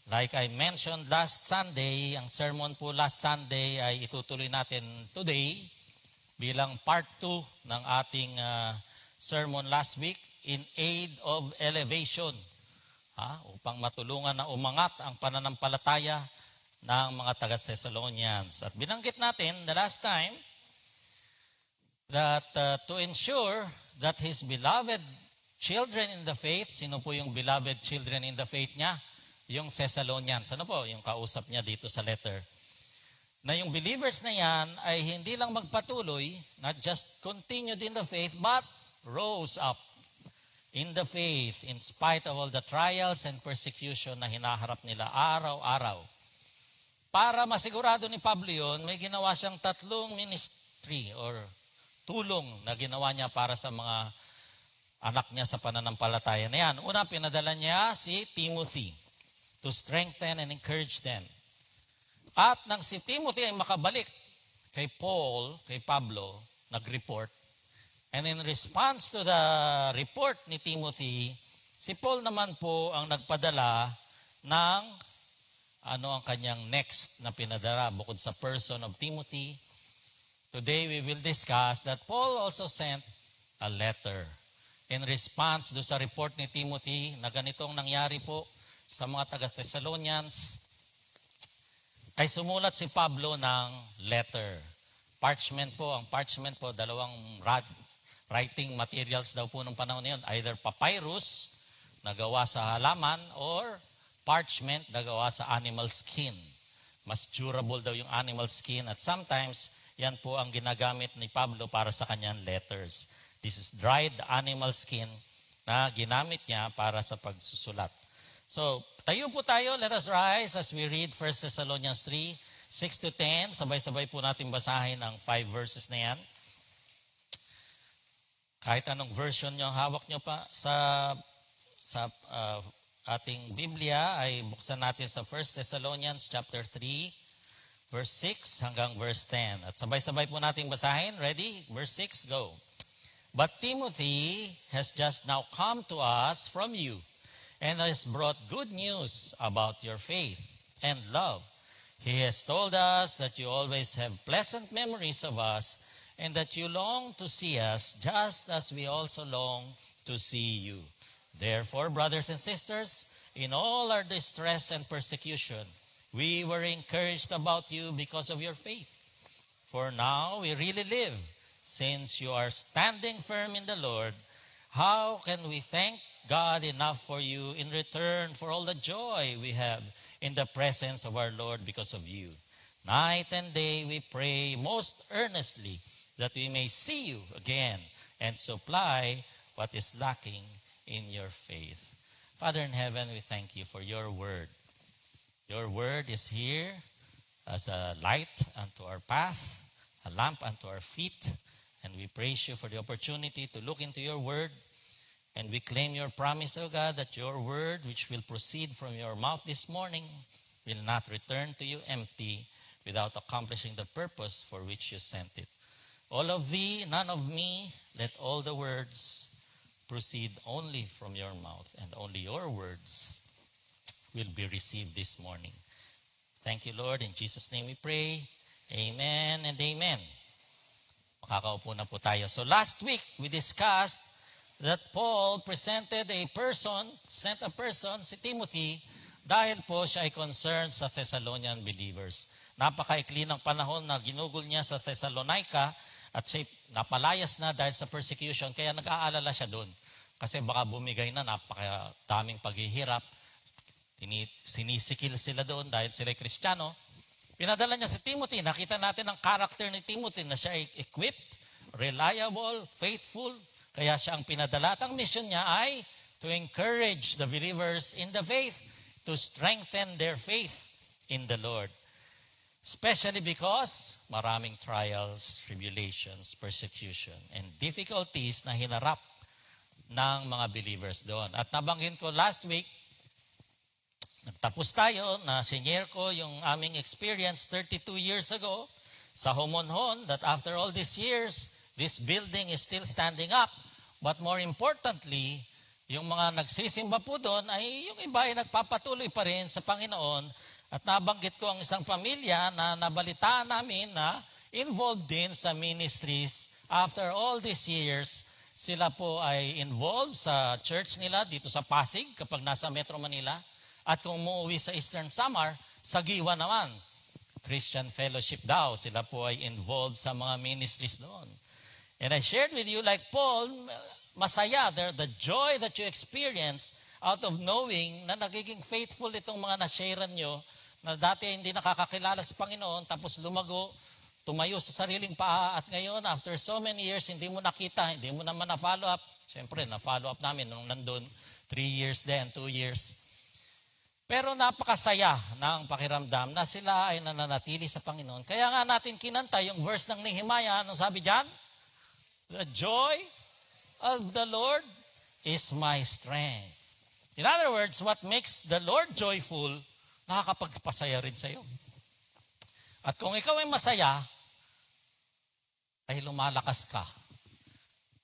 Like I mentioned last Sunday, ang sermon po last Sunday ay itutuloy natin today bilang part 2 ng ating sermon last week, in aid of elevation, upang matulungan na umangat ang pananampalataya ng mga taga-Thessalonians. At binanggit natin the last time that to ensure that His beloved children in the faith, sino po yung beloved children in the faith niya? Yung Thessalonians. Ano po? Yung kausap niya dito sa letter. Na yung believers na yan ay hindi lang magpatuloy, not just continued in the faith, but rose up in the faith in spite of all the trials and persecution na hinaharap nila araw-araw. Para masigurado ni Pablo yun, may ginawa siyang 3 ministry or tulong na ginawa niya para sa mga anak niya sa pananampalataya na yan. Una, pinadala niya si Timothy to strengthen and encourage them. At nang si Timothy ay makabalik kay Paul, kay Pablo, nag-report. And in response to the report ni Timothy, si Paul naman po ang nagpadala ng ang kanyang next na pinadala bukod sa person of Timothy. Today we will discuss that Paul also sent a letter in response do sa report ni Timothy na ganitong nangyari po sa mga taga-Thessalonians, ay sumulat si Pablo ng letter. Parchment po, ang parchment po, 2 writing materials daw po nung panahon na yun. Either papyrus, na gawa sa halaman, or parchment, na gawa sa animal skin. Mas durable daw yung animal skin. At sometimes, yan po ang ginagamit ni Pablo para sa kanyang letters. This is dried animal skin na ginamit niya para sa pagsusulat. So, tayo po tayo. Let us rise as we read 1 Thessalonians 3, 6-10. Sabay-sabay po natin basahin ang 5 verses na yan. Kahit anong version nyo hawak nyo pa sa ating Biblia, ay buksan natin sa 1 Thessalonians chapter 3, verse 6 hanggang verse 10. At sabay-sabay po natin basahin. Ready? Verse 6, go. But Timothy has just now come to us from you, and has brought good news about your faith and love. He has told us that you always have pleasant memories of us, and that you long to see us just as we also long to see you. Therefore, brothers and sisters, in all our distress and persecution, we were encouraged about you because of your faith. For now we really live, since you are standing firm in the Lord. How can we thank God enough for you in return for all the joy we have in the presence of our Lord because of you? Night and day we pray most earnestly that we may see you again and supply what is lacking in your faith. Father in heaven, we thank you for your word. Your word is here as a light unto our path, a lamp unto our feet, and we praise you for the opportunity to look into your word. And we claim your promise, O God, that your word, which will proceed from your mouth this morning, will not return to you empty without accomplishing the purpose for which you sent it. All of thee, none of me, let all the words proceed only from your mouth, and only your words will be received this morning. Thank you, Lord. In Jesus' name we pray. Amen and amen. Makakaupo na po tayo. So last week, we discussed that Paul sent a person, si Timothy, dahil po siya ay concerned sa Thessalonian believers. Napakaikli ng panahon na ginugol niya sa Thessalonica at siya napalayas na dahil sa persecution, kaya nag-aalala siya doon. Kasi baka bumigay na, napakadaming paghihirap, sinisikil sila doon dahil sila ay Kristiyano. Pinadala niya si Timothy. Nakita natin ang character ni Timothy na siya ay equipped, reliable, faithful. Kaya siya ang pinadala. At ang mission niya ay to encourage the believers in the faith, to strengthen their faith in the Lord. Especially because maraming trials, tribulations, persecution, and difficulties na hinarap ng mga believers doon. At nabanggit ko last week, nagtapos tayo na sinare ko yung aming experience 32 years ago sa Homonhon, that after all these years, this building is still standing up. But more importantly, yung mga nagsisimba po doon ay yung iba ay nagpapatuloy pa rin sa Panginoon. At nabanggit ko ang isang pamilya na nabalitaan namin na involved din sa ministries. After all these years, sila po ay involved sa church nila dito sa Pasig kapag nasa Metro Manila. At kung umuwi sa Eastern Samar, sa Giwa naman, Christian Fellowship daw. Sila po ay involved sa mga ministries doon. And I shared with you, like Paul, masaya, the joy that you experience out of knowing na nagiging faithful itong mga na-sharean nyo na dati hindi nakakakilala sa Panginoon, tapos lumago, tumayo sa sariling paa, at ngayon, after so many years, hindi mo nakita, hindi mo naman na-follow up. Siyempre, na-follow up namin nung nandun, 3 years din, 2 years. Pero napakasaya ng pakiramdam na sila ay nananatili sa Panginoon. Kaya nga natin kinanta yung verse ng Nehemiah, anong sabi dyan? The joy of the Lord is my strength. In other words, what makes the Lord joyful, nakakapagpasaya rin sa iyo. At kung ikaw ay masaya, ay lumalakas ka.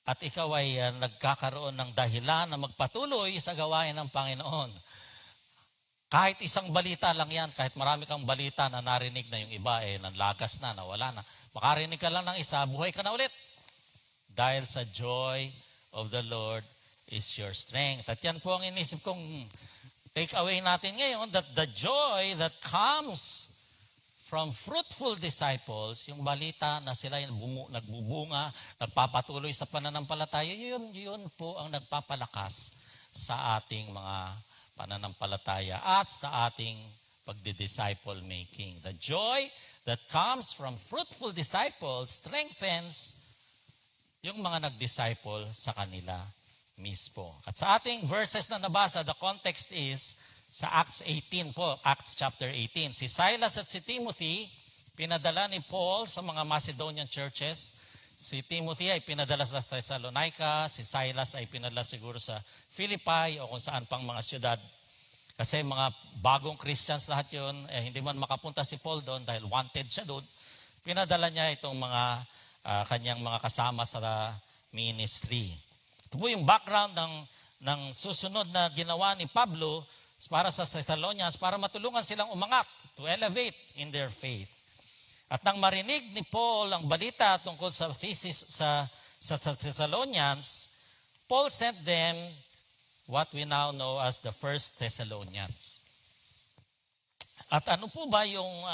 At ikaw ay nagkakaroon ng dahilan na magpatuloy sa gawain ng Panginoon. Kahit isang balita lang yan, kahit marami kang balita na narinig na yung iba, nanlagas na, nawala na. Makarinig ka lang ng isa, buhay ka na ulit. Dahil sa joy of the Lord is your strength. At yan po ang inisip kong take away natin ngayon, that the joy that comes from fruitful disciples, yung balita na sila nagbubunga, nagpapatuloy sa pananampalataya, yun po ang nagpapalakas sa ating mga pananampalataya at sa ating pagdi-disciple making. The joy that comes from fruitful disciples strengthens yung mga nag-disciple sa kanila mismo. At sa ating verses na nabasa, the context is sa Acts 18 po, Acts chapter 18. Si Silas at si Timothy, pinadala ni Paul sa mga Macedonian churches. Si Timothy ay pinadala sa Thessalonica, si Silas ay pinadala siguro sa Philippi o kung saan pang mga syudad. Kasi mga bagong Christians lahat yun, hindi man makapunta si Paul doon dahil wanted siya doon. Pinadala niya itong mga kanyang mga kasama sa ministry. Ito po yung background ng susunod na ginawa ni Pablo para sa Thessalonians para matulungan silang umangat, to elevate in their faith. At nang marinig ni Paul ang balita tungkol sa thesis sa Thessalonians, Paul sent them what we now know as the First Thessalonians. At ano po ba yung,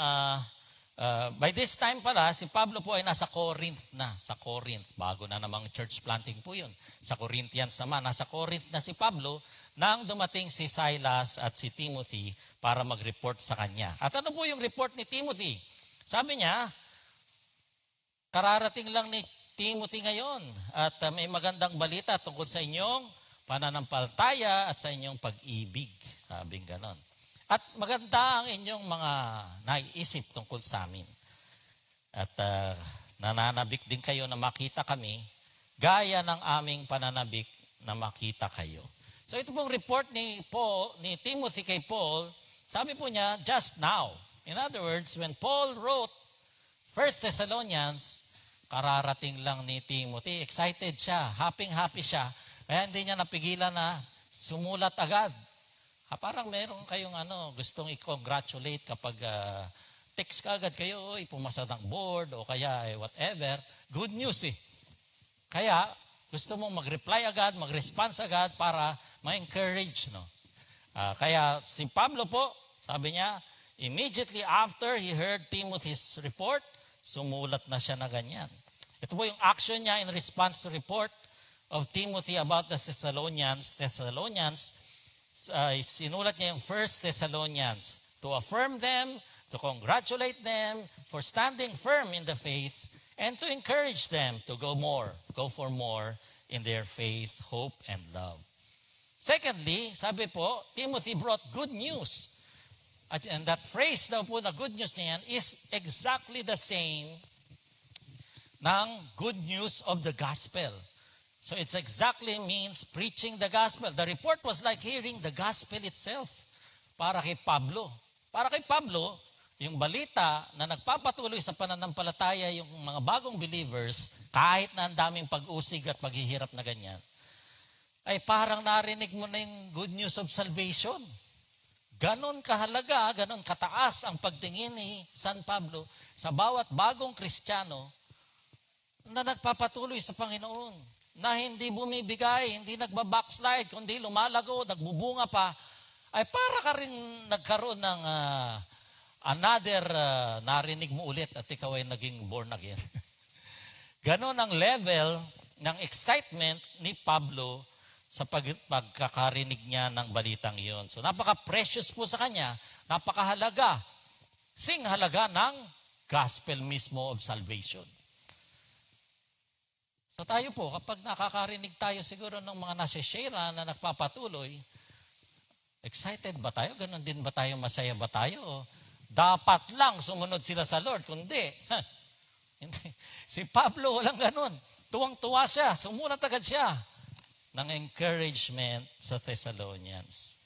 by this time pala, si Pablo po ay nasa Corinth na. Sa Corinth, bago na namang church planting po yun. Sa Corinthians naman, nasa Corinth na si Pablo nang dumating si Silas at si Timothy para mag-report sa kanya. At ano po yung report ni Timothy? Sabi niya, kararating lang ni Timothy ngayon at may magandang balita tungkol sa inyong pananampalataya at sa inyong pag-ibig. Sabing ganon. At maganda ang inyong mga naiisip tungkol sa amin. At nananabik din kayo na makita kami gaya ng aming pananabik na makita kayo. So ito pong report ni Timothy kay Paul, sabi po niya, just now. In other words, when Paul wrote 1 Thessalonians, kararating lang ni Timothy, excited siya, happy siya. Kaya hindi niya napigilan na sumulat agad. Parang meron kayong gustong i-congratulate kapag text ka agad kayo, pumasa ng board o kaya whatever. Good news Kaya gusto mong mag-reply agad, mag-response agad para ma-encourage. Kaya si Pablo po, sabi niya, immediately after he heard Timothy's report, sumulat na siya na ganyan. Ito po yung action niya in response to report of Timothy about the Thessalonians. Sinulat niya yung 1 Thessalonians to affirm them, to congratulate them for standing firm in the faith, and to encourage them to go for more in their faith, hope, and love. Secondly, sabi po, Timothy brought good news. And that phrase daw po na good news niyan is exactly the same ng good news of the gospel. So it's exactly means preaching the gospel. The report was like hearing the gospel itself para kay Pablo. Para kay Pablo, yung balita na nagpapatuloy sa pananampalataya yung mga bagong believers, kahit na ang daming pag-usig at paghihirap na ganyan, ay parang narinig mo na yung good news of salvation. Ganon kahalaga, ganon kataas ang pagtingin ni San Pablo sa bawat bagong Kristiyano na nagpapatuloy sa Panginoon, na hindi bumibigay, hindi nagbabackslide, kundi lumalago, nagbubunga pa, ay para ka rin nagkaroon ng another narinig mo ulit at ikaw ay naging born again. Ganon ang level ng excitement ni Pablo sa pagkakarinig niya ng balitang iyon. So napaka-precious po sa kanya, napakahalaga, halaga ng gospel mismo of salvation. So tayo po, kapag nakakarinig tayo siguro ng mga nasa-share na nagpapatuloy, excited ba tayo? Ganon din ba tayo? Masaya ba tayo? O dapat lang sumunod sila sa Lord, kundi, hindi. Si Pablo walang ganon. Tuwang-tuwa siya, sumunod agad siya ng encouragement sa Thessalonians.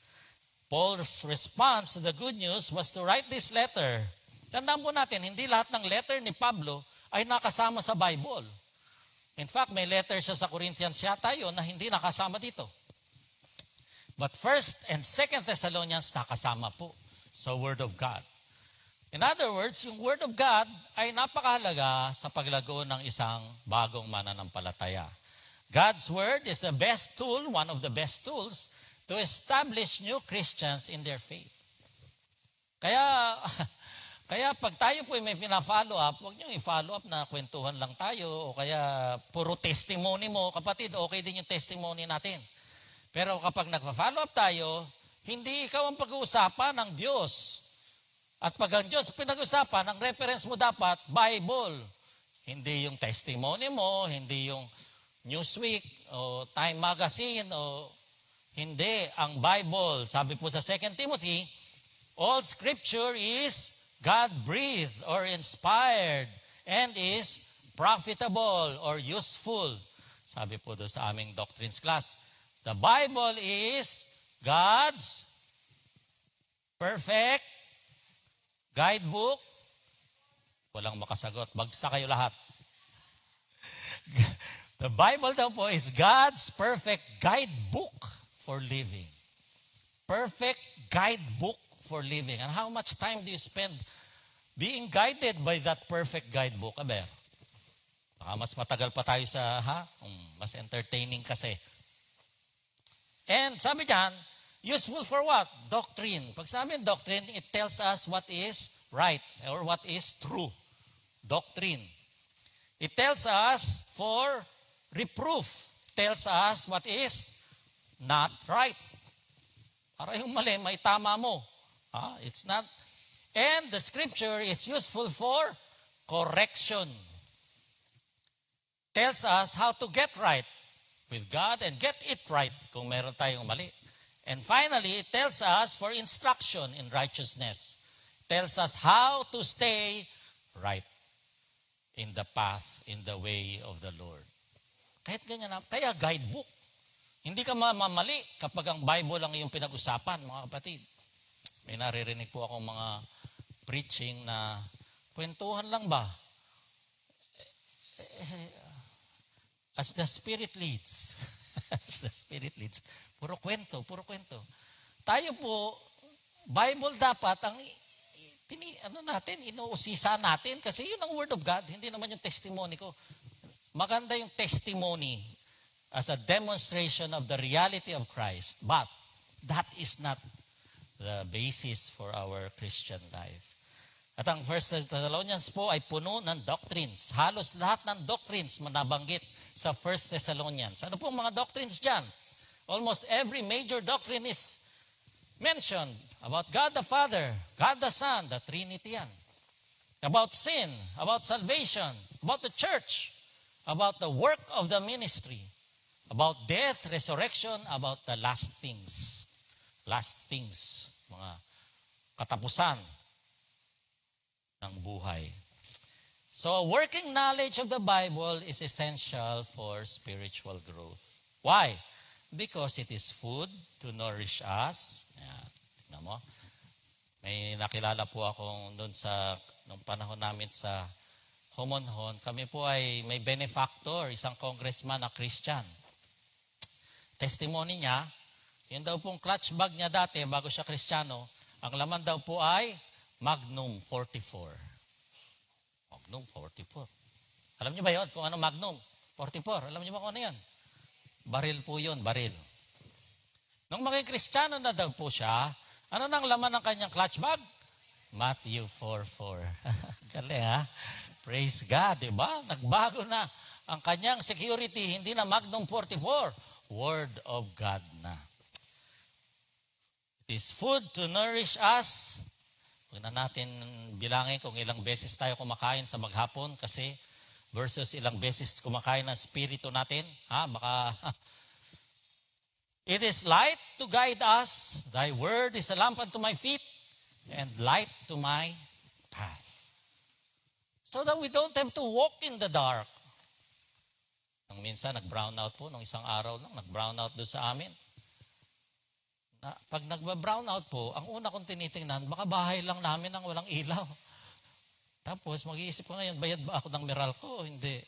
Paul's response to the good news was to write this letter. Tandaan po natin, hindi lahat ng letter ni Pablo ay nakasama sa Bible. In fact, may letter siya sa Corinthians yata yun na hindi nakasama dito. But 1st and 2nd Thessalonians nakasama po sa Word of God. In other words, yung Word of God ay napakahalaga sa paglago ng isang bagong mananampalataya. God's Word is the best tool, one of the best tools, to establish new Christians in their faith. Kaya pag tayo po may pina-follow up, huwag niyo i-follow up na kwentuhan lang tayo o kaya puro testimony mo. Kapatid, okay din yung testimony natin. Pero kapag nagpa-follow up tayo, hindi ikaw ang pag-uusapan ng Diyos. At pag ang Diyos pinag-usapan, ang reference mo dapat, Bible. Hindi yung testimony mo, hindi yung Newsweek o Time Magazine o hindi, ang Bible. Sabi po sa 2 Timothy, all Scripture is God-breathed or inspired and is profitable or useful. Sabi po doon sa aming doctrines class, the Bible is God's perfect guidebook. Walang makasagot. Bagsak kayo lahat. The Bible daw po is God's perfect guidebook for living. Perfect guidebook for living. And how much time do you spend being guided by that perfect guidebook? Aber, baka mas matagal pa tayo sa, mas entertaining kasi. And sabi diyan, useful for what? Doctrine. Pag sabi doctrine, it tells us what is right or what is true. Doctrine. It tells us for reproof. Tells us what is not right. Para yung mali, may tama mo. It's not. And the scripture is useful for correction. Tells us how to get right with God and get it right kung meron tayong mali. And finally, it tells us for instruction in righteousness. Tells us how to stay right in the path, in the way of the Lord. Kahit ganyan na, kaya guidebook. Hindi ka mamamali kapag ang Bible lang yung pinag-usapan, mga kapatid. May naririnig po akong mga preaching na kwentuhan lang ba? As the Spirit leads. As the Spirit leads. Puro kwento. Tayo po, Bible dapat ang inuusisa natin kasi yun ang Word of God, hindi naman yung testimony ko. Maganda yung testimony as a demonstration of the reality of Christ, but that is not the basis for our Christian life. At ang 1 Thessalonians po ay puno ng doctrines. Halos lahat ng doctrines manabanggit sa 1 Thessalonians. Ano pong mga doctrines dyan? Almost every major doctrine is mentioned about God the Father, God the Son, the Trinity yan. About sin, about salvation, about the church, about the work of the ministry, about death, resurrection, about the last things. Last things, mga katapusan ng buhay. So, working knowledge of the Bible is essential for spiritual growth. Why? Because it is food to nourish us. Yan. Tingnan mo. May nakilala po akong doon nung panahon namin sa Homonhon. Kami po ay may benefactor, isang congressman na Christian. testimony niya, yun daw pong clutch bag niya dati, bago siya Kristiyano, ang laman daw po ay Magnum 44. Magnum 44. Alam niyo ba yun kung ano Magnum 44? Alam niyo ba kung ano yan? Baril po yun, baril. Nung maging Kristiyano na daw po siya, ano nang laman ng kanyang clutch bag? Matthew 4:4. Galing ha? Praise God, di ba? Nagbago na ang kanyang security, hindi na Magnum 44, Word of God na. It is food to nourish us. Huwag na natin bilangin kung ilang beses tayo kumakain sa maghapon kasi versus ilang beses kumakain ng spirito natin. Baka it is light to guide us. Thy word is a lamp unto my feet and light to my path. So that we don't have to walk in the dark. Nang minsan, nag-brown out po, nung isang araw lang, nag-brown out doon sa amin. Pag nag-brown out po, ang una kong tinitingnan, baka bahay lang namin ang walang ilaw. Tapos, mag-iisip ko ngayon, bayad ba ako ng Meralco? Hindi.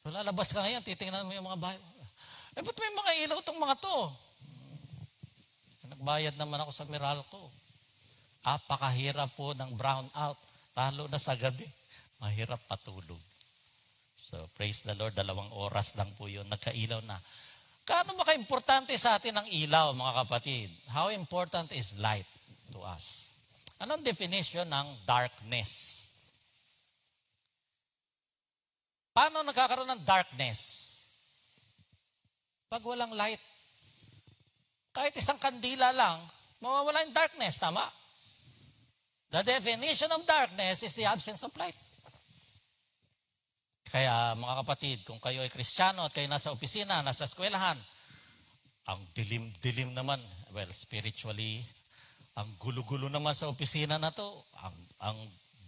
So, lalabas ka ngayon, titingnan mo yung mga bahay. Ba't may mga ilaw itong mga to? Nagbayad naman ako sa Meralco. Apakahirap po ng brown out. Lalo na sa gabi. Mahirap patulog. So, praise the Lord, 2 oras lang po yun. Nagkailaw na. Kaano ba ka-importante sa atin ang ilaw, mga kapatid? How important is light to us? Anong definition ng darkness? Paano nagkakaroon ng darkness? Pag walang light. Kahit isang kandila lang, mawawala yung darkness, tama? The definition of darkness is the absence of light. Kaya mga kapatid, kung kayo ay Kristiyano at kayo nasa opisina, nasa eskwelahan, ang dilim-dilim naman, well, spiritually, ang gulo-gulo naman sa opisina na to, ang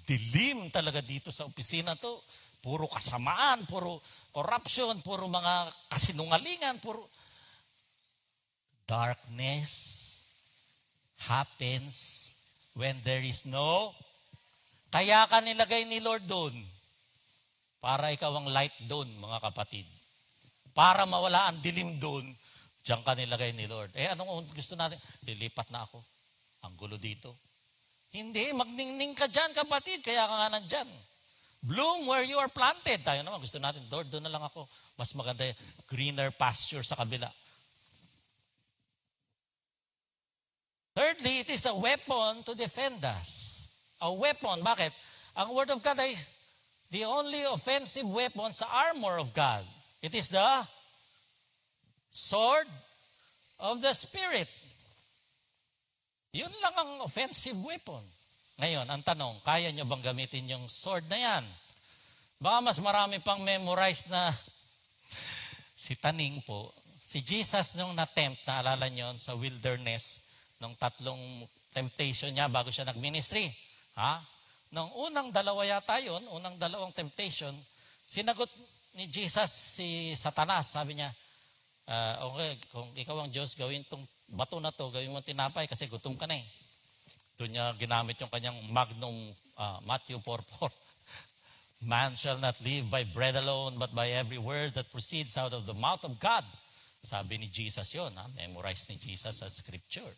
dilim talaga dito sa opisina to, puro kasamaan, puro corruption, puro mga kasinungalingan, puro darkness happens when there is no, kaya ka nilagay ni Lord doon. Para ikaw ang light doon, mga kapatid. Para mawala ang dilim doon, diyan ka nilagay ni Lord. Anong gusto natin? Lilipat na ako. Ang gulo dito. Hindi, magningning ka dyan, kapatid. Kaya ka nga nandyan. Bloom where you are planted. Tayo naman, gusto natin, Lord, doon na lang ako. Mas maganda, greener pasture sa kabila. Thirdly, it is a weapon to defend us. A weapon. Bakit? Ang Word of God ay the only offensive weapon sa armor of God. It is the sword of the Spirit. Yun lang ang offensive weapon. Ngayon, ang tanong, kaya nyo bang gamitin yung sword na yan? Baka mas marami pang memorized na si Taning po. Si Jesus nung na-tempt, naalala nyo, sa wilderness, nung 3 temptation niya bago siya nag-ministry. Nung unang 2 yata yun, unang 2 temptation, sinagot ni Jesus si Satanas. Sabi niya, okay, kung ikaw ang Diyos, gawin tong bato na to, gawin mo tinapay kasi gutom ka na eh. Doon niya ginamit yung kanyang magnum Matthew 4:4. Man shall not live by bread alone, but by every word that proceeds out of the mouth of God. Sabi ni Jesus yun, memorize ni Jesus sa scripture.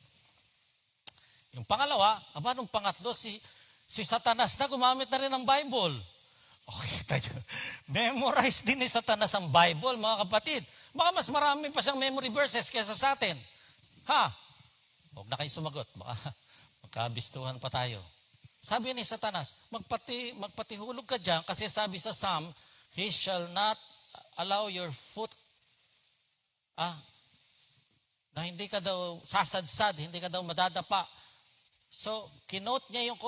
Yung pangalawa, nung pangatlo, si Satanas na gumamit na rin ng Bible. Okay, memorize din ni Satanas ang Bible, mga kapatid. Baka mas marami pa siyang memory verses kaysa sa atin. Huwag na kayo sumagot. Baka magkabistuhan pa tayo. Sabi ni Satanas, magpatihulog ka dyan kasi sabi sa Psalm, He shall not allow your foot na hindi ka daw sasadsad, hindi ka daw madadapa. So, kinote niya yung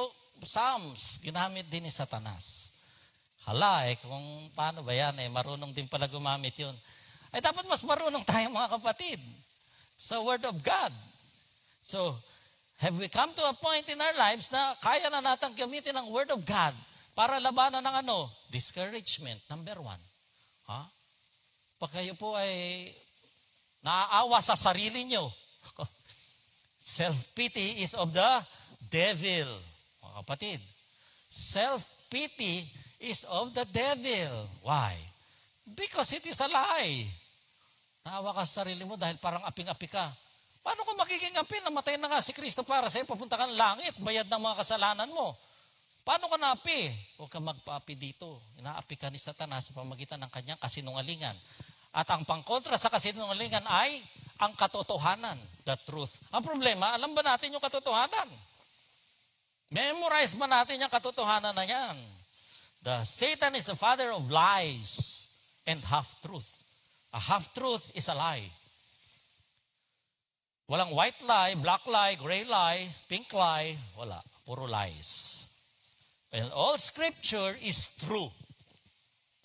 Psalms, ginamit din ni Satanas. Kung paano ba yan, marunong din pala gumamit yun. Ay dapat mas marunong tayo mga kapatid sa Word of God. So, have we come to a point in our lives na kaya na natin gamitin ang Word of God para labanan ng discouragement, number 1. Pag kayo po ay naaawa sa sarili nyo, self-pity is of the devil. Mga kapatid, self-pity is of the devil. Why? Because it is a lie. Naawa ka sa sarili mo dahil parang aping-api ka. Paano kung magiging api? Namatay na nga si Kristo para sa'yo, papunta ka ng langit, bayad ng mga kasalanan mo. Paano ka naapi? Huwag ka magpaapi dito. Inaapi ka ni Satanas sa pamagitan ng kanyang kasinungalingan. At ang pangkontra sa kasinungalingan ay ang katotohanan, the truth. Ang problema, alam ba natin yung katotohanan? Memorize ba natin yung katotohanan na yan? The Satan is the father of lies and half-truth. A half-truth is a lie. Walang white lie, black lie, gray lie, pink lie. Wala. Puro lies. And all scripture is true.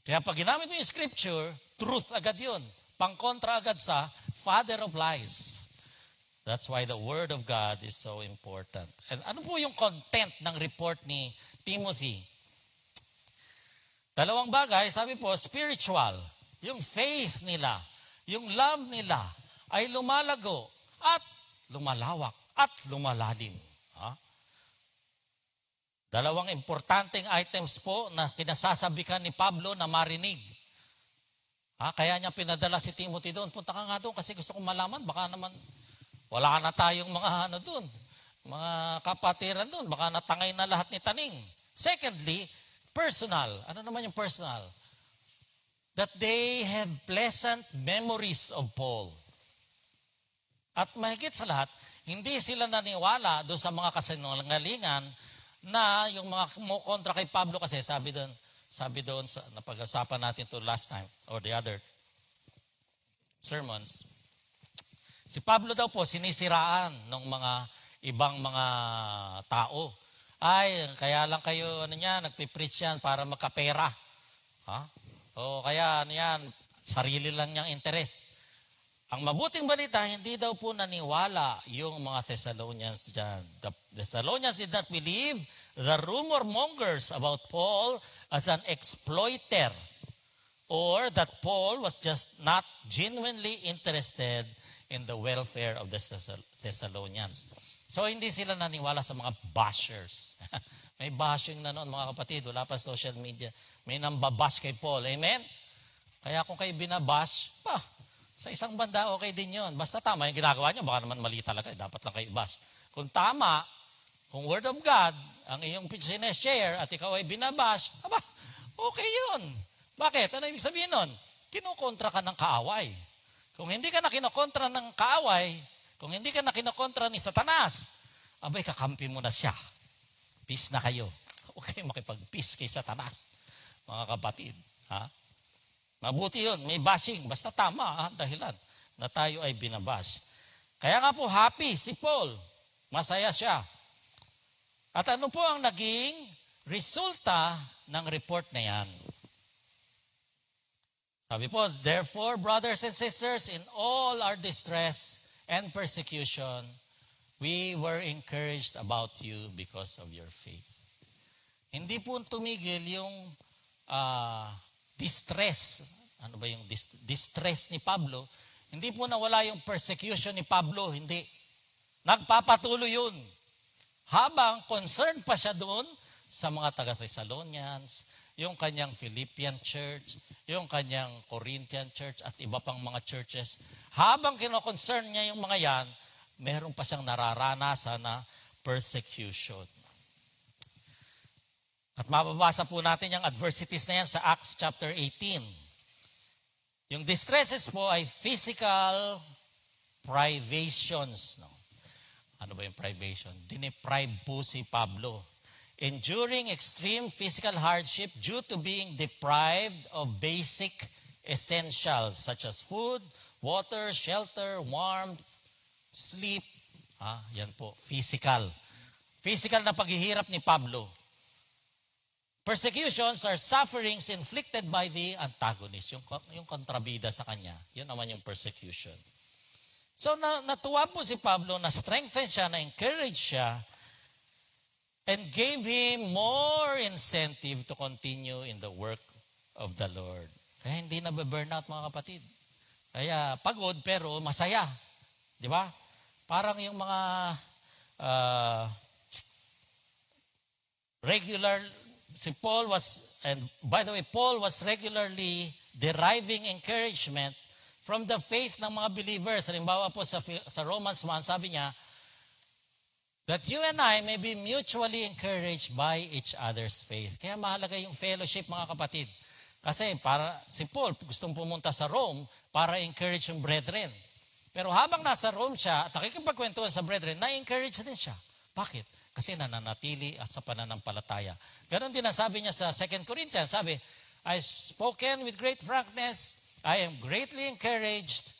Kaya pag ginamit mo yung scripture, truth agad yun. Pangkontra agad sa father of lies. That's why the word of God is so important. And ano po yung content ng report ni Timothy? Dalawang bagay, sabi po, spiritual. Yung faith nila, yung love nila ay lumalago at lumalawak at lumalalim. Dalawang importanteng items po na kinasasabikan ni Pablo na marinig. Kaya niya pinadala si Timothy doon. Punta ka nga doon kasi gusto kong malaman. Baka naman wala na tayong mga doon. Mga kapatiran doon. Baka natangay na lahat ni Taning. Secondly, personal. Ano naman yung personal? That they have pleasant memories of Paul. At mahigit sa lahat, hindi sila naniwala doon sa mga kasinungalingan na yung mga kumukontra kay Pablo kasi sabi doon sa napag-usapan natin to last time or the other sermons. Si Pablo daw po sinisiraan ng mga ibang mga tao. Ay, kaya lang kayo nagpi-preach yan para magkapera. O kaya sarili lang niyang interes. Ang mabuting balita, hindi daw po naniwala yung mga Thessalonians dyan. The Thessalonians did not believe the rumor mongers about Paul as an exploiter or that Paul was just not genuinely interested in the welfare of the Thessalonians. So hindi sila naniwala sa mga bashers. May bashing na noon mga kapatid, wala pa social media. May nambabash kay Paul. Amen? Kaya kung kayo binabash, sa isang banda, okay din yon. Basta tama yung ginagawa nyo, baka naman mali talaga. Dapat lang kayo bash. Kung tama, kung word of God, ang iyong sineshare at ikaw ay binabash, okay yun. Bakit? Ano ibig sabihin nun? Kinukontra ka ng kaaway. Kung hindi ka na kinokontra ng kaaway, kung hindi ka na kinokontra ni Satanas, kakampi mo na siya. Peace na kayo. Okay, makipag-peace kay Satanas. Mga kapatid. Mabuti yun, may bashing. Basta tama dahilan na tayo ay binabash. Kaya nga po happy si Paul. Masaya siya. At ano po ang naging resulta ng report na yan? Sabi po, therefore, brothers and sisters, in all our distress and persecution, we were encouraged about you because of your faith. Hindi po tumigil yung distress. Ano ba yung distress ni Pablo? Hindi po nawala yung persecution ni Pablo. Hindi. Nagpapatuloy yun. Habang concerned pa siya doon sa mga taga-Thessalonians, yung kanyang Philippian church, yung kanyang Corinthian church, at iba pang mga churches. Habang kino-concern niya yung mga yan, meron pa siyang nararanasan na persecution. At mababasa po natin yung adversities na yan sa Acts chapter 18. Yung distresses po ay physical privations. No? Ano ba yung privation? Dineprive po si Pablo. Enduring extreme physical hardship due to being deprived of basic essentials such as food, water, shelter, warmth, sleep. Yan po, physical. Physical na paghihirap ni Pablo. Persecutions are sufferings inflicted by the antagonist, yung kontrabida sa kanya. Yun naman yung persecution. So natuwa po si Pablo, na-strengthen siya, na-encourage siya, and gave him more incentive to continue in the work of the Lord. Kaya hindi na burnout mga kapatid. Kaya pagod pero masaya. Di ba? Parang yung mga regular. Si Paul was, and by the way, Paul was regularly deriving encouragement from the faith ng mga believers. Halimbawa po sa Romans 1, sabi niya, that you and I may be mutually encouraged by each other's faith. Kaya mahalaga yung fellowship, mga kapatid. Kasi si Paul gustong pumunta sa Rome para encourage yung brethren. Pero habang nasa Rome siya at nakikipagkwentuhan sa brethren, na-encourage din siya. Bakit? Kasi nananatili at sa pananampalataya. Ganon din ang sabi niya sa 2 Corinthians. Sabi, I've spoken with great frankness. I am greatly encouraged.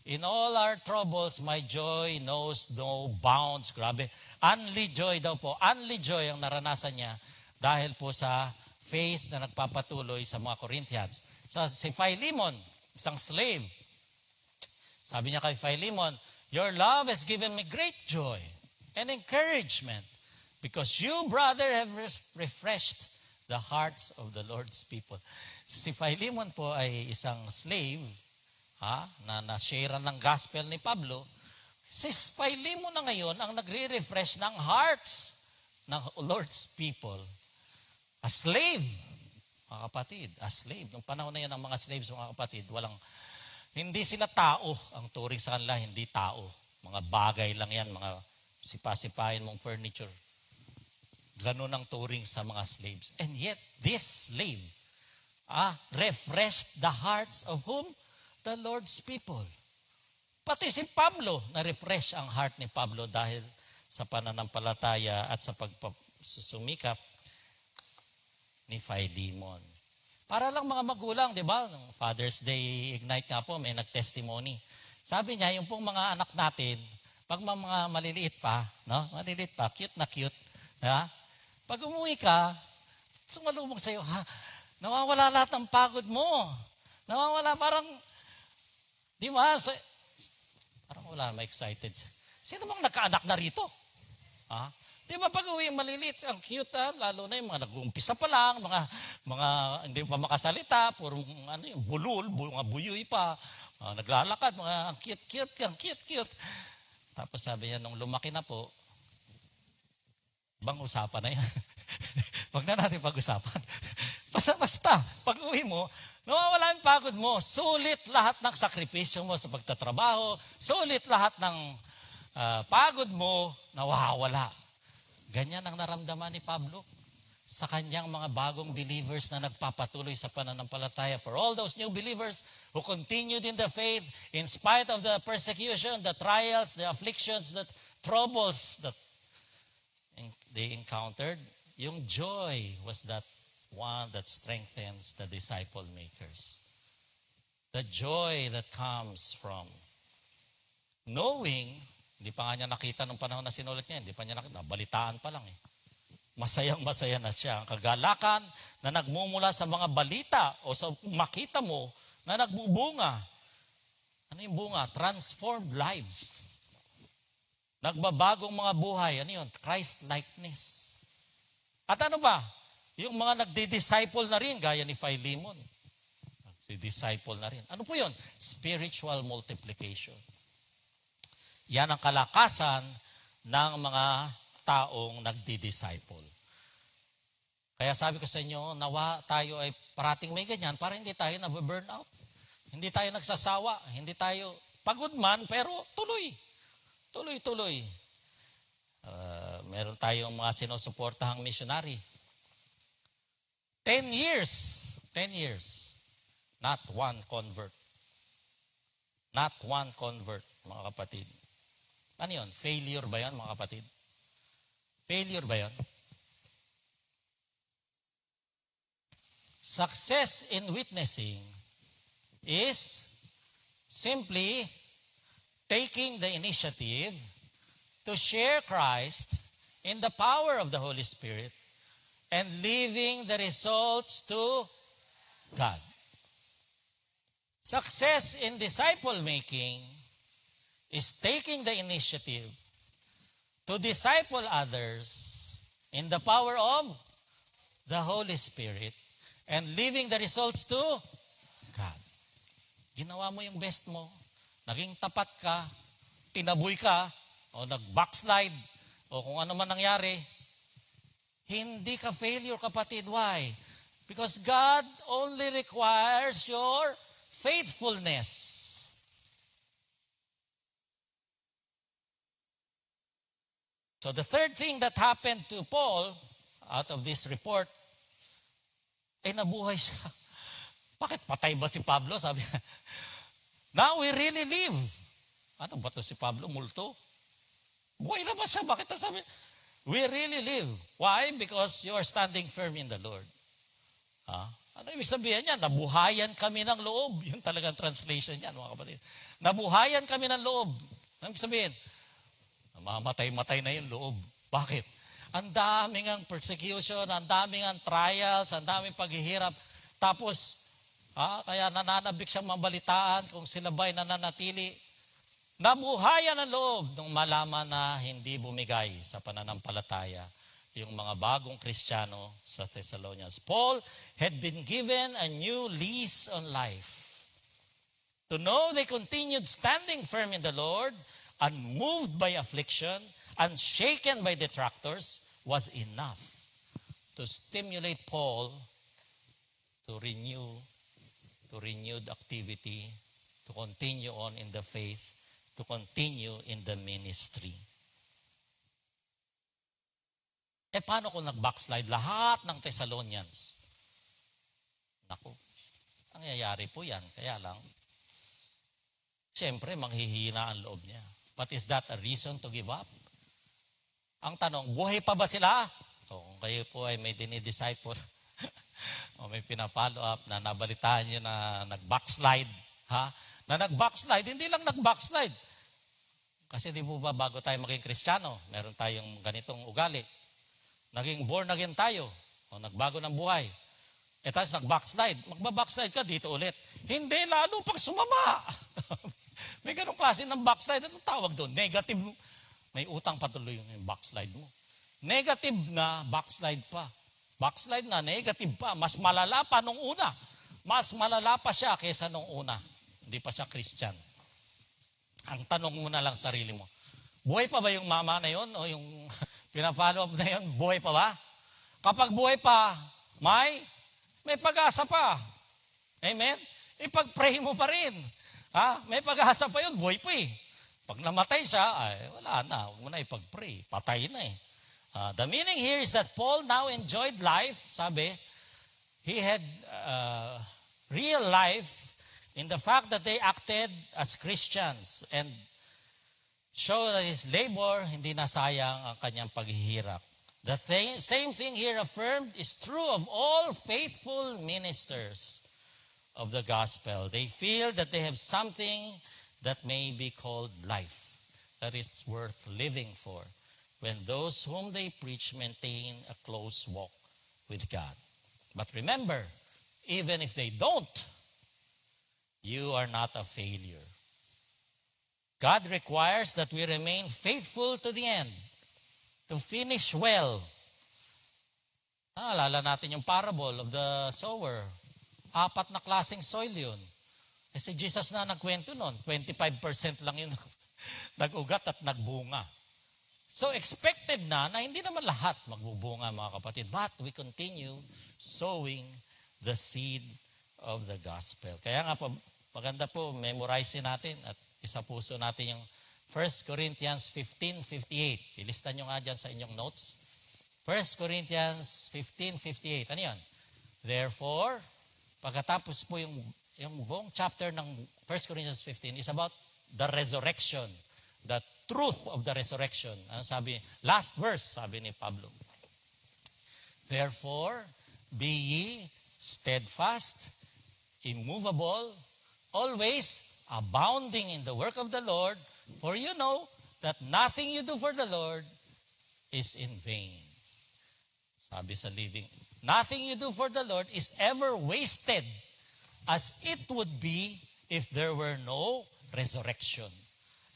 In all our troubles, my joy knows no bounds. Grabe. Unly joy daw po. Unly joy ang naranasan niya dahil po sa faith na nagpapatuloy sa mga Corinthians. Si Philemon, isang slave, sabi niya kay Philemon, your love has given me great joy and encouragement because you, brother, have refreshed the hearts of the Lord's people. Si Philemon po ay isang slave na na-share ng gospel ni Pablo. Si Philemon na ngayon ang nagre-refresh ng hearts ng Lord's people. A slave, mga kapatid, a slave. Nung panahon na yan ng mga slaves, mga kapatid, hindi sila tao. Ang turing sa kanila, hindi tao. Mga bagay lang yan, mga sipa-sipahin mong furniture. Ganun ang turing sa mga slaves. And yet, this slave refreshed the hearts of whom? The Lord's people. Pati si Pablo, na-refresh ang heart ni Pablo dahil sa pananampalataya at sa pagsusumikap ni Philemon. Para lang mga magulang, di ba? Nung Father's Day Ignite nga po, may nag-testimony. Sabi niya, yung pong mga anak natin, pag mga maliliit pa, no? Maliliit pa, cute na cute, ha? Pag umuwi ka, sumalubong sa'yo, nawawala lahat ng pagod mo. Nawawala parang, di ba? Parang wala na excited. Sino bang nagkaanak na rito? Di ba pag uwi maliliit, ang cute lalo na yung mga nag-uumpisa pa lang, mga hindi pa makasalita, puro yung bulul, mga buyoy pa, naglalakad, mga cute. Tapos sabi niya, nung lumaki na po, bang usapan na yan? Huwag na natin pag-usapan. Basta, pag uwi mo, nawawala yung pagod mo, sulit lahat ng sakripisyo mo sa pagtatrabaho, sulit lahat ng pagod mo, nawawala. Ganyan ang naramdaman ni Pablo sa kanyang mga bagong believers na nagpapatuloy sa pananampalataya. For all those new believers who continued in the faith in spite of the persecution, the trials, the afflictions, the troubles that they encountered, yung joy was that one that strengthens the disciple makers. The joy that comes from knowing. Hindi pa nga niya nakita nung panahon na sinulat niya. Hindi pa niya nakita. Balitaan pa lang eh. Masayang-masaya na siya. Ang kagalakan na nagmumula sa mga balita o sa makita mo na nagbubunga. Ano yung bunga? Transformed lives. Nagbabagong mga buhay. Ano yun? Christ-likeness. At ano ba? Yung mga nagdi-disciple na rin, gaya ni Philemon. Nagdi-disciple na rin. Ano po yun? Spiritual multiplication. Yan ang kalakasan ng mga taong nagdi-disciple. Kaya sabi ko sa inyo, nawa tayo ay parating may ganyan para hindi tayo nabe-burn out. Hindi tayo nagsasawa, hindi tayo pagod man, pero tuloy. Tuloy-tuloy. Meron tayong mga sinusuportahang missionary. 10 years. Not one convert. Not one convert, mga kapatid. Ano yun? Failure ba yan, mga kapatid? Failure ba yan? Success in witnessing is simply taking the initiative to share Christ in the power of the Holy Spirit and leaving the results to God. Success in disciple making is taking the initiative to disciple others in the power of the Holy Spirit and leaving the results to God. Ginawa mo yung best mo, naging tapat ka, tinaboy ka, o nag-backslide, o kung ano man nangyari, hindi ka failure, kapatid. Why? Because God only requires your faithfulness. So the third thing that happened to Paul out of this report, ay nabuhay siya. Bakit patay ba si Pablo? Sabi niya, now we really live. Ano ba to si Pablo? Multo? Buhay na ba siya? Bakit sabi? We really live. Why? Because you are standing firm in the Lord. Ano ibig sabihin niya? Nabuhayan kami ng loob. Yun talagang translation niyan, mga kapatid. Nabuhayan kami ng loob. Ano ibig sabihin? Mamatay-matay na yung loob. Bakit? Ang daming ang persecution, ang daming ang trials, ang daming paghihirap. Tapos, kaya nananabik siyang mabalitaan kung sila ba'y nananatili. Nabuhayan ang loob nung malaman na hindi bumigay sa pananampalataya yung mga bagong Kristiyano sa Thessalonians. Paul had been given a new lease on life. To know they continued standing firm in the Lord, unmoved by affliction, unshaken by detractors, was enough to stimulate Paul to renewed activity, to continue on in the faith, to continue in the ministry. Paano kung nag-backslide lahat ng Thessalonians? Naku, nangyayari po yan. Kaya lang, siyempre, manghihina ang loob niya. But is that a reason to give up? Ang tanong, buhay pa ba sila? So, kung kayo po ay may dinidisciple o may pina-follow up na nabalitaan niyo na nag-backslide, na nag-backslide, hindi lang nag-backslide. Kasi di po ba bago tayo maging Kristiyano, meron tayong ganitong ugali. Naging born again tayo, o nagbago ng buhay. Tapos nag-backslide. Magba-backslide ka dito ulit. Hindi, lalo pag sumama. May ganong klase ng backslide. Anong tawag doon? Negative. May utang patuloy yung backslide mo. Negative na backslide pa. Backslide na, negative pa. Mas malala pa nung una. Mas malala pa siya kaysa nung una. Hindi pa siya Christian. Ang tanong mo na lang sarili mo, buhay pa ba yung mama na yun? O yung pina-follow up na yun, buhay pa ba? Kapag buhay pa, may pag-asa pa. Amen? Ipag-pray mo pa rin. May pag-asa pa yun, buhay pa eh. Pag namatay siya, ay wala na, huwag mo na ipag-pray. Patay na eh. The meaning here is that Paul now enjoyed life, sabi, he had real life in the fact that they acted as Christians and show that his labor, hindi nasayang ang kanyang paghihirap. The same thing here affirmed is true of all faithful ministers of the gospel. They feel that they have something that may be called life, that is worth living for, when those whom they preach maintain a close walk with God. But remember, even if they don't, you are not a failure. God requires that we remain faithful to the end, to finish well. Naalala natin yung parable of the sower. 4 na klaseng soil yun. Si Jesus na nagkwento nun, 25% lang yun nag-ugat at nagbunga. So expected na hindi naman lahat magbubunga, mga kapatid. But we continue sowing the seed of the gospel. Kaya nga po, maganda po, memorize natin at isa puso natin yung 1 Corinthians 15:58. Ilista nyo nga dyan sa inyong notes. 1 Corinthians 15:58. Ano yan? Therefore, pagkatapos po yung buong chapter ng 1 Corinthians 15 is about the resurrection, the truth of the resurrection. Ano sabi? Last verse, sabi ni Pablo. Therefore, be ye steadfast, immovable, always abounding in the work of the Lord, for you know that nothing you do for the Lord is in vain. Sabi sa Living, nothing you do for the Lord is ever wasted, as it would be if there were no resurrection.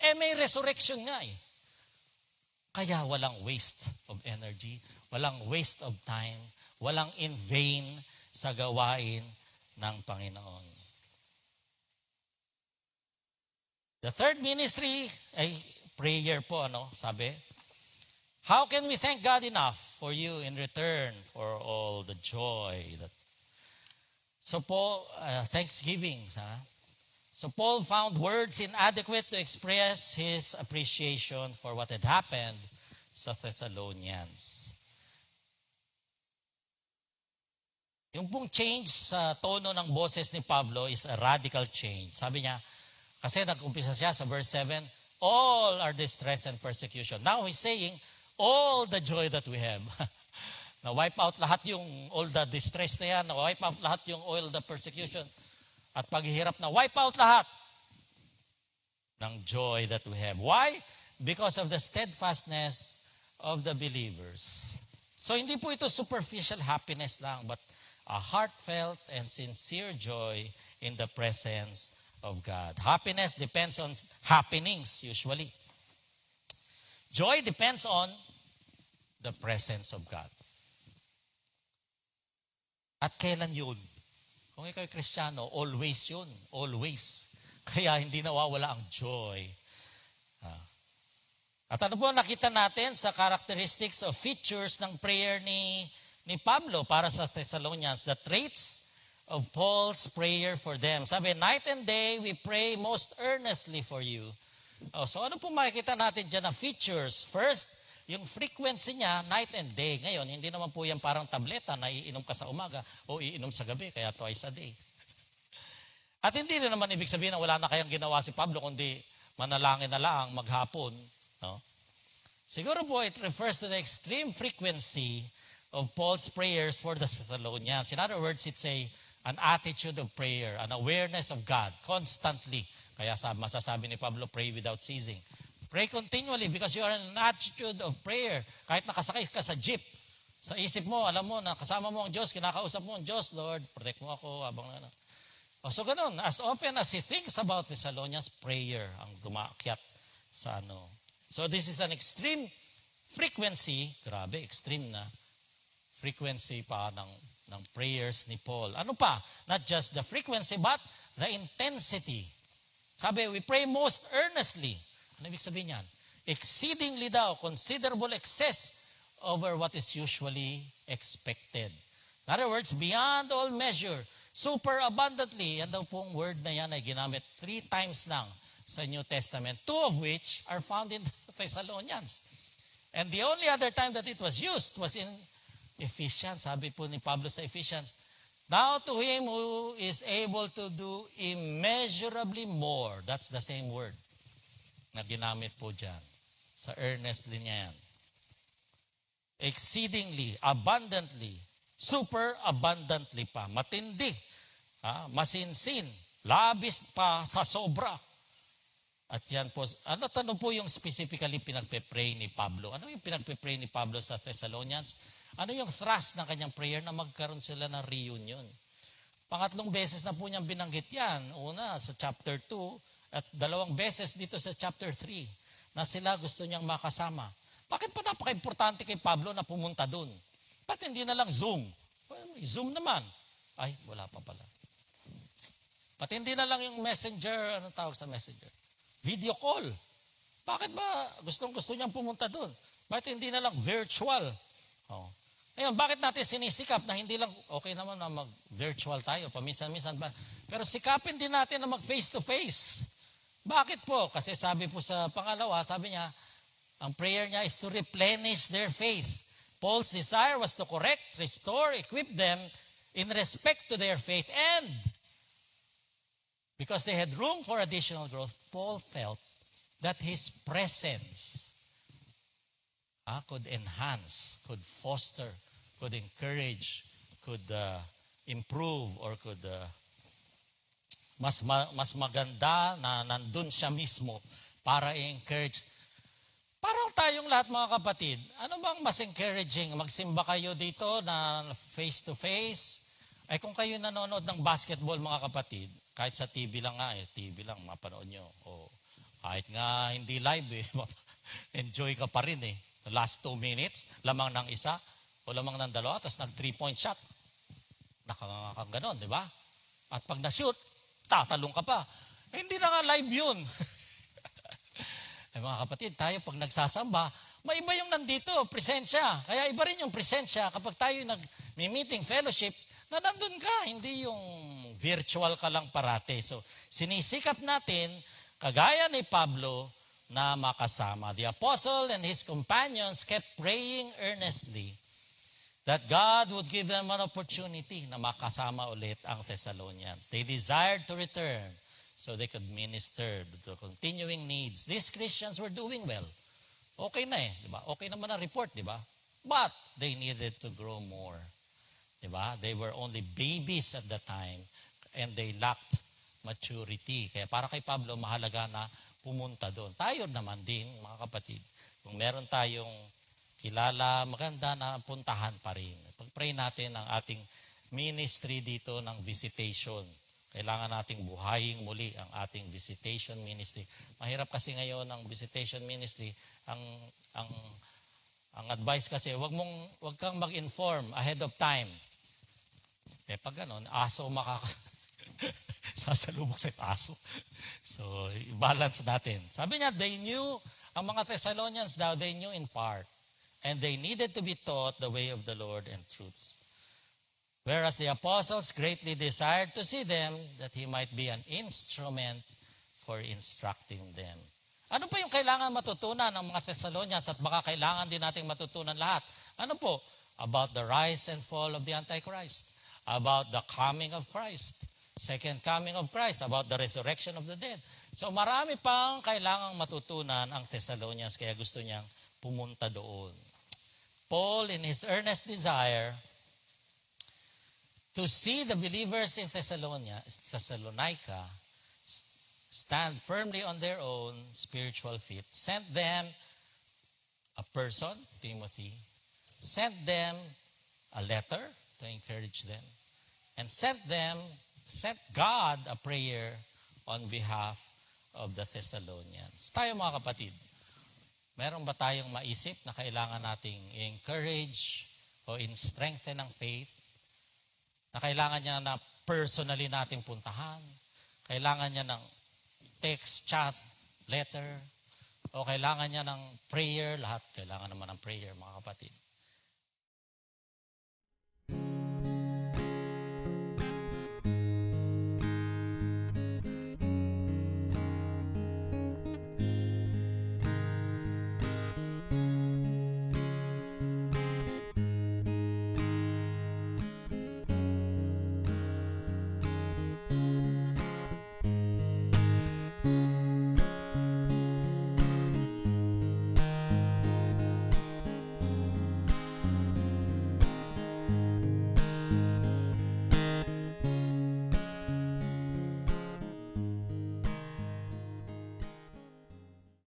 May resurrection nga eh. Kaya walang waste of energy, walang waste of time, walang in vain sa gawain ng Panginoon. The third ministry ay prayer po, sabi. How can we thank God enough for you in return for all the joy that... So po, thanksgiving, So Paul found words inadequate to express his appreciation for what had happened sa Thessalonians. Yung pong change sa tono ng boses ni Pablo is a radical change. Sabi niya, kasi nag-umpisa siya sa verse 7, all our distress and persecution. Now he's saying, all the joy that we have. Na-wipe out lahat yung all the distress na yan, na-wipe out lahat yung all the persecution. At paghihirap na wipe out lahat ng joy that we have. Why? Because of the steadfastness of the believers. So hindi po ito superficial happiness lang, but a heartfelt and sincere joy in the presence of God. Happiness depends on happenings usually. Joy depends on the presence of God. At kailan yun? Kung ikaw ay Kristiyano, always yun. Always. Kaya hindi nawawala ang joy. At ano po nakita natin sa characteristics of features ng prayer ni Pablo para sa Thessalonians, the traits of Paul's prayer for them. Sabi, night and day, we pray most earnestly for you. So ano po makikita natin dyan na features? First, yung frequency niya, night and day. Ngayon, hindi naman po yan parang tableta na iinom ka sa umaga o iinom sa gabi, kaya twice a day. At hindi rin naman ibig sabihin na wala na kayang ginawa si Pablo, kundi manalangin na lang maghapon. No? Siguro po, it refers to the extreme frequency of Paul's prayers for the Thessalonians. In other words, it's an attitude of prayer, an awareness of God, constantly. Kaya masasabi ni Pablo, pray without ceasing. Pray continually because you are in an attitude of prayer. Kahit nakasakay ka sa jeep, sa isip mo, alam mo na kasama mo ang Diyos, kinakausap mo ang Diyos, Lord, protect mo ako habang ano. So ganun, as often as he thinks about Thessalonians, prayer ang dumakyat sa ano. So this is an extreme frequency, grabe, extreme na frequency pa ng prayers ni Paul. Ano pa? Not just the frequency, but the intensity. Sabi, we pray most earnestly. Ano ibig sabihin yan? Exceedingly daw, considerable excess over what is usually expected. In other words, beyond all measure, super abundantly. Yan daw pong word na yan ay ginamit 3 times lang sa New Testament, 2 of which are found in Thessalonians. And the only other time that it was used was in Ephesians. Sabi po ni Pablo sa Ephesians, now to him who is able to do immeasurably more. That's the same word na ginamit po dyan. Sa earnestly niya yan. Exceedingly, abundantly, super abundantly pa, matindi, masinsin, labis pa sa sobra. At yan po, ano po yung specifically pinagpe-pray ni Pablo? Ano yung pinagpe-pray ni Pablo sa Thessalonians? Ano yung thrust ng kanyang prayer na magkaroon sila ng reunion? Pangatlong beses na po niyang binanggit yan. Una, sa chapter 2, at 2 beses dito sa chapter 3, na sila gusto niyang makasama. Bakit pa napaka-importante kay Pablo na pumunta dun? Ba't hindi na lang Zoom? Well, Zoom naman. Ay, wala pa pala. Ba't hindi na lang yung messenger, anong tawag sa messenger? Video call. Bakit ba gustong-gusto niyang pumunta dun? Bakit hindi na lang virtual? Ngayon, bakit natin sinisikap na hindi lang, okay naman na mag-virtual tayo, paminsan-minsan ba? Pero sikapin din natin na mag-face-to-face. Bakit po? Kasi sabi po sa pangalawa, sabi niya, ang prayer niya is to replenish their faith. Paul's desire was to correct, restore, equip them in respect to their faith. And because they had room for additional growth, Paul felt that his presence could enhance, could foster, could encourage, could improve, or could mas maganda na nandun siya mismo para i-encourage. Parang tayong lahat mga kapatid, ano bang mas encouraging? Magsimba kayo dito na face-to-face? Ay kung kayo nanonood ng basketball mga kapatid, kahit sa TV lang nga, TV lang, mapanood nyo. O kahit nga hindi live, enjoy ka pa rin eh. The last 2 minutes, lamang ng isa, o lamang ng 2, tapos nag 3-point shot. Nakakang ganon, di ba? At pag na-shoot, tatalong ka pa. Hindi na nga live yun. Mga kapatid, tayo pag nagsasamba, maiba yung nandito, presensya. Kaya iba rin yung presensya kapag tayo nag-meeting fellowship, na nandun ka, hindi yung virtual ka lang parate. So, sinisikap natin, kagaya ni Pablo, na makasama. The apostle and his companions kept praying earnestly that God would give them an opportunity na makasama ulit ang Thessalonians. They desired to return so they could minister to the continuing needs. These Christians were doing well. Okay na di ba? Okay naman ang report, di ba? But they needed to grow more. Di ba? They were only babies at the time and they lacked maturity. Kaya para kay Pablo, mahalaga na pumunta doon. Tayo naman din, mga kapatid. Kung meron tayong kilala, maganda na puntahan pa rin. Pag-pray natin ang ating ministry dito ng visitation. Kailangan nating buhayin muli ang ating visitation ministry. Mahirap kasi ngayon ang visitation ministry. Ang advice kasi, wag kang mag-inform ahead of time. Pag gano'n, aso sasalubok sa aso. So, i-balance natin. Sabi niya, ang mga Thessalonians daw, they knew in part. And they needed to be taught the way of the Lord and truths. Whereas the apostles greatly desired to see them that he might be an instrument for instructing them. Ano po yung kailangan matutunan ng mga Thessalonians at baka kailangan din nating matutunan lahat? Ano po? About the rise and fall of the Antichrist. About the coming of Christ. Second coming of Christ. About the resurrection of the dead. So marami pang kailangang matutunan ang Thessalonians kaya gusto niyang pumunta doon. Paul, in his earnest desire to see the believers in Thessalonica stand firmly on their own spiritual feet, sent them a person, Timothy, sent them a letter to encourage them, and sent God a prayer on behalf of the Thessalonians. Tayo mga kapatid, meron ba tayong maisip na kailangan nating encourage o strengthen ng faith? Na kailangan niya na personally nating puntahan? Kailangan niya ng text, chat, letter? O kailangan niya ng prayer? Lahat kailangan naman ng prayer, mga kapatid.